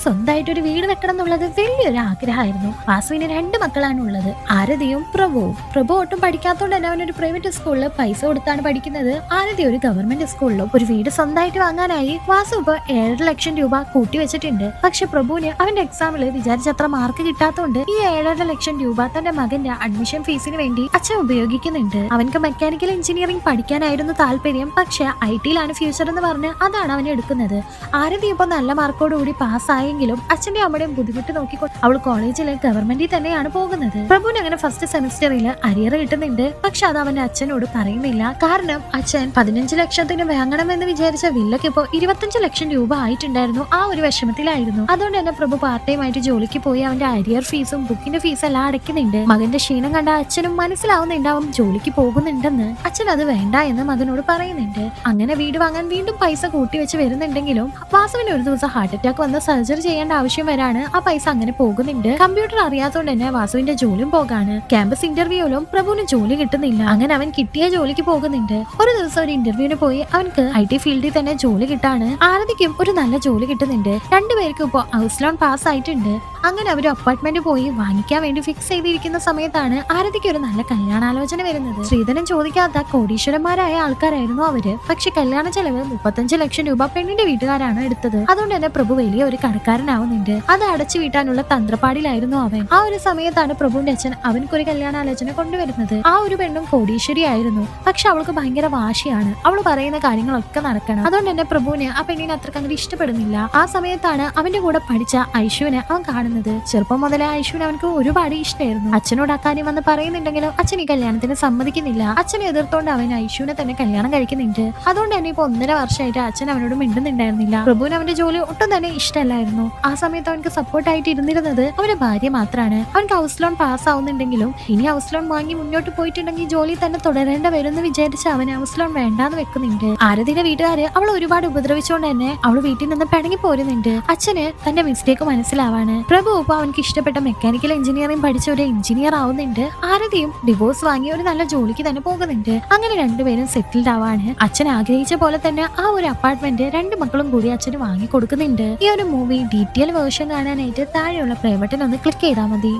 സ്വന്തമായിട്ട് ഒരു വീട് വെക്കണം എന്നുള്ളത് വലിയൊരു ആഗ്രഹമായിരുന്നു. വാസുവിന് 2 മക്കളാണ് ഉള്ളത്, ആരതിയും പ്രഭുവും. പ്രഭു ഒട്ടും പഠിക്കാത്തതുകൊണ്ട് തന്നെ അവനൊരു പ്രൈവറ്റ് സ്കൂളിൽ പൈസ കൊടുത്താണ് പഠിക്കുന്നത്. ആരതി ഒരു ഗവൺമെന്റ് സ്കൂളിലും. ഒരു വീട് സ്വന്തമായിട്ട് വാങ്ങാനായി വാസു ഇപ്പൊ 7.5 ലക്ഷം രൂപ കൂട്ടി വെച്ചിട്ടുണ്ട്. പക്ഷെ പ്രഭുവിന് അവന്റെ എക്സാമിൽ വിചാരിച്ചത്ര മാർക്ക് കിട്ടാത്തതുകൊണ്ട് ഈ 7.5 ലക്ഷം രൂപ തന്റെ മകന്റെ അഡ്മിഷൻ ഫീസിന് വേണ്ടി അച്ഛൻ ഉപയോഗിക്കുന്നുണ്ട്. അവൻക്ക് മെക്കാനിക്കൽ എഞ്ചിനീയറിംഗ് പഠിക്കാനായിരുന്നു താല്പര്യം, പക്ഷെ IT-യിലാണ് ഫ്യൂച്ചർ എന്ന് പറഞ്ഞ് അതാണ് അവൻ എടുക്കുന്നത്. ആരതി ഇപ്പൊ നല്ല മാർക്കോടുകൂടി പാസ്സായെങ്കിലും അച്ഛന്റെ അമ്മയുടെയും ബുദ്ധിമുട്ട് നോക്കിക്കൊണ്ട് അവൾ കോളേജിലെ ഗവൺമെന്റിൽ തന്നെയാണ് പോകുന്നത്. പ്രഭുവിന് അങ്ങനെ ഫസ്റ്റ് സെമിസ്റ്ററിൽ അരിയർ കിട്ടുന്നുണ്ട്. പക്ഷെ അത് അവന്റെ അച്ഛനോട് പറയുന്നില്ല. കാരണം അച്ഛൻ 15 ലക്ഷത്തിന് വാങ്ങണമെന്ന് വിചാരിച്ച വില്ലക്ക് ഇപ്പോ 25 ലക്ഷം രൂപ ആയിട്ടുണ്ടായിരുന്നു. ആ ഒരു വിഷമത്തിലായിരുന്നു. അതുകൊണ്ട് തന്നെ പ്രഭു പാർട്ട് ടൈം ആയിട്ട് ജോലിക്ക് പോയി അവന്റെ അരിയർ ഫീസും ബുക്കിന്റെ ഫീസ് എല്ലാം അടയ്ക്കുന്നുണ്ട്. മകന്റെ ക്ഷീണം കണ്ട അച്ഛനും മനസ്സിലാവുന്നുണ്ടാവും ജോലിക്ക് പോകുന്നുണ്ടെന്ന്. അച്ഛൻ അത് വേണ്ട എന്ന് മകനോട് പറയുന്നുണ്ട്. അങ്ങനെ വീട് വാങ്ങാൻ വീണ്ടും പൈസ കൂട്ടി വെച്ച് വരുന്നുണ്ടെങ്കിലും വാസുവിന് ഒരു ദിവസം ഹാർട്ട് അറ്റാക്ക് വന്ന് സർജറി ചെയ്യേണ്ട ആവശ്യം വരാണ്. ആ പൈസ അങ്ങനെ പോകുന്നുണ്ട്. കമ്പ്യൂട്ടർ അറിയാത്തതുകൊണ്ട് തന്നെ വാസുവിന്റെ ജോലിയും പോകാണ്. ക്യാമ്പസ് ഇന്റർവ്യൂവിലും പ്രഭുവിന് ജോലി കിട്ടുന്നില്ല. അങ്ങനെ അവൻ കിട്ടിയ ജോലിക്ക് പോകുന്നുണ്ട്. ഒരു ദിവസം ഒരു ഇന്റർവ്യൂവിന് പോയി അവൻക്ക് IT ഫീൽഡിൽ തന്നെ ജോലി കിട്ടാണ്. ആരതിക്കും ഒരു നല്ല ജോലി കിട്ടുന്നുണ്ട്. രണ്ടുപേർക്കും ഇപ്പൊ ഹൗസ് ലോൺ പാസ് ആയിട്ടുണ്ട്. അങ്ങനെ അവർ അപ്പാർട്ട്മെന്റ് പോയി വാങ്ങിക്കാൻ വേണ്ടി ഫിക്സ് ചെയ്തിരിക്കുന്ന സമയത്താണ് ആരതിക്ക് ഒരു നല്ല കല്യാണാലോചന വരുന്നത്. ശ്രീധരൻ ചോദിക്കാത്ത കോടീശ്വരന്മാരായ ആൾക്കാരായിരുന്നു അവര്. പക്ഷെ കല്യാണ ചെലവ് 35 ലക്ഷം രൂപ പെണ്ണിന്റെ വീട്ടുകാരാണ് എടുത്തത്. അതുകൊണ്ട് തന്നെ പ്രഭു വലിയ ഒരു കടക്കാരനാവുന്നുണ്ട്. അത് അടച്ചു വീട്ടാനുള്ള തന്ത്രപ്പാടിലായിരുന്നു അവൻ. ആ ഒരു സമയത്താണ് പ്രഭുവിന്റെ അച്ഛൻ അവൻക്കൊരു കല്യാണാലോചന കൊണ്ടുവരുന്നത്. ആ ഒരു പെണ്ണും കോടീശ്വരി ആയിരുന്നു. പക്ഷെ അവൾക്ക് ഭയങ്കര വാശിയാണ്. അവൾ പറയുന്ന കാര്യങ്ങളൊക്കെ നടക്കണം. അതുകൊണ്ട് തന്നെ പ്രഭുവിന് ആ പെണ്ണിനെ അത്രക്ക് അങ്ങനെ ഇഷ്ടപ്പെടുന്നില്ല. ആ സമയത്താണ് അവന്റെ കൂടെ പഠിച്ച ഐഷുവിനെ അവൻ കാണുന്നത്. ചെറുപ്പം മുതലേ ഐഷുവിനെ അവനക്ക് ഒരുപാട് ഇഷ്ടമായിരുന്നു. അച്ഛനോട് ആ കാര്യം വന്ന് പറയുന്നുണ്ടെങ്കിലും അച്ഛൻ ഈ കല്യാണത്തിന് സമ്മതിക്കുന്നില്ല. അച്ഛനെ എതിർത്തോണ്ട് അവൻ ഐഷുവിനെ തന്നെ കല്യാണം കഴിക്കുന്നുണ്ട്. അതുകൊണ്ട് തന്നെ ഇപ്പൊ 1.5 വർഷമായിട്ട് അച്ഛൻ അവനോട് മിണ്ടുന്നുണ്ടായിരുന്നില്ല. പ്രഭുവിന് അവന്റെ ജോലി ഒട്ടും തന്നെ ഇഷ്ടമല്ലായിരുന്നു. ആ സമയത്ത് അവനക്ക് സപ്പോർട്ടായിട്ട് ഇരുന്നിരുന്നത് അവന്റെ ഭാര്യ മാത്രമാണ്. അവൻക്ക് ഹൗസ് ലോൺ പാസ് ആവുന്നുണ്ടെങ്കിലും ഇനി ഹൗസ് ലോൺ വാങ്ങി മുന്നോട്ട് പോയിട്ടുണ്ടെങ്കിൽ ജോലി തന്നെ തുടരേണ്ട വരുമെന്ന് വിചാരിച്ച് അവൻ ഹൗസ് ലോൺ വേണ്ടാന്ന് വെക്കുന്നുണ്ട്. ആരതിയുടെ വീട്ടുകാര് അവൾ ഒരുപാട് ഉപദ്രവിച്ചുകൊണ്ട് തന്നെ അവൾ വീട്ടിൽ നിന്ന് പിണങ്ങി പോരുന്നുണ്ട്. അച്ഛന് തന്റെ മിസ്റ്റേക്ക് മനസ്സിലാവാണ്. പ്രഭു ഇപ്പൊ അവൻക്ക് ഇഷ്ടപ്പെട്ട മെക്കാനിക്കൽ എഞ്ചിനീയറിംഗ് പഠിച്ച ഒരു എഞ്ചിനീയർ ആവുന്നുണ്ട്. ആരതിയും ഡിവോഴ്സ് വാങ്ങി ഒരു നല്ല ജോലിക്ക് തന്നെ പോകുന്നുണ്ട്. അങ്ങനെ രണ്ടുപേരും സെറ്റിൽഡ് ആവാണ്. അച്ഛൻ ആഗ്രഹിച്ച പോലെ തന്നെ ആ ഒരു അപ്പാർട്ട്മെന്റ് 2 മക്കളും കൂടി അച്ഛന് വാങ്ങി കൊടുക്കുന്നുണ്ട്. ഈ ഒരു മൂവി ഡീറ്റെയിൽ വേർഷൻ കാണാനായിട്ട് താഴെയുള്ള പ്ലേ ബട്ടൺ ഒന്ന് ക്ലിക്ക് ചെയ്താൽ മതി.